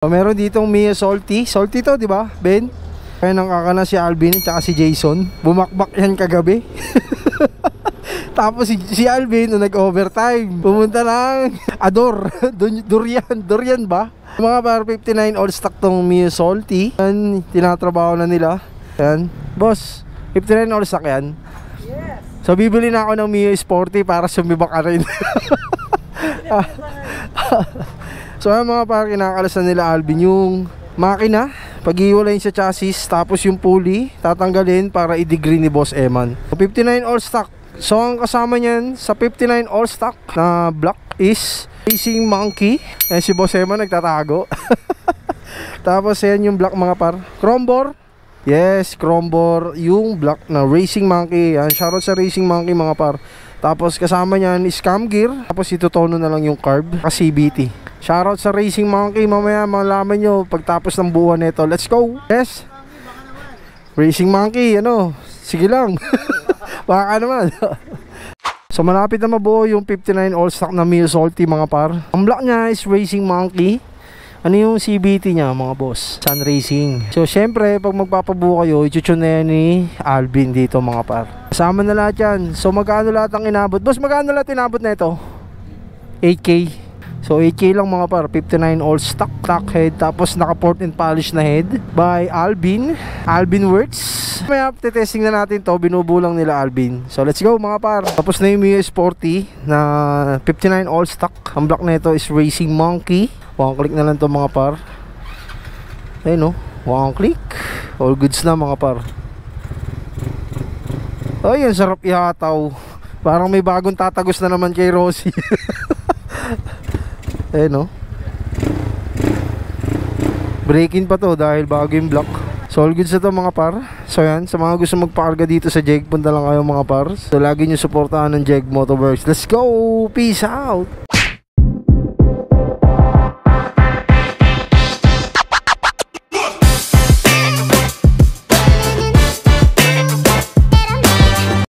So, meron ditong Mia Salty. Salty to, di ba, Ben? Kaya nang kakana si Alvin at saka si Jason. Bumakbak yan kagabi. Tapos si Alvin nag-overtime. Pumunta ng Ador. Durian ba? Mga par 59 all stock tong Mia Salty. Yan, tinatrabaho na nila. Yan. Boss, 59 all stock yan? Yes. So bibili na ako ng Mia Sporty para sumibak ka rin. So mga par, kinakalasan nila Alvin yung makina, pag-iwalayin sa chassis, tapos yung pulley tatanggalin para i-degree ni Boss Eman. 59 all stock. So ang kasama niyan sa 59 all stock na block is Racing Monkey. Ayan si Boss Eman nagtatago. Tapos yan yung block mga par, Chrombor. Yes, Chrombor yung block na Racing Monkey. Yan, shoutout sa Racing Monkey mga par. Tapos kasama niyan is cam gear. Tapos itutono na lang yung carb kasi CBT. Shoutout sa Racing Monkey. Mamaya malaman nyo pagtapos ng buwan nito. Let's go. Yes, Racing Monkey, ano, sige lang. Baka naman. So malapit na mabuo yung 59 all stock na Mia Salty mga par. Ang block niya is Racing Monkey. Ano yung CBT niya mga boss? Sun Racing. So syempre pag magpapabuo kayo, i-tune na yan ni Alvin dito mga par. Kasama na lahat yan. So magkano lahat ang inabot? Boss, magkano lahat inabot na ito? 8K. So 8K lang mga par. 59 all stock head. Tapos naka port and polish na head by Alvin Works. May testing na natin to. Binubulang nila Alvin. So let's go mga par. Tapos na yung Mia Sporty na 59 all stock. Ang block na ito is Racing Monkey. One click na lang to mga par. Ayun no, one click. All goods na mga par. Ay, ang sarap ihataw. Parang may bagong tatagos na naman kay Rosie. Ayun no, break-in pa to dahil bago yung block. So all goods na to mga par. So yan, sa mga gusto magpakarga dito sa Jeg, punta lang kayo mga par. So lagi nyo supportahan ng Jeg Motorworks. Let's go, peace out.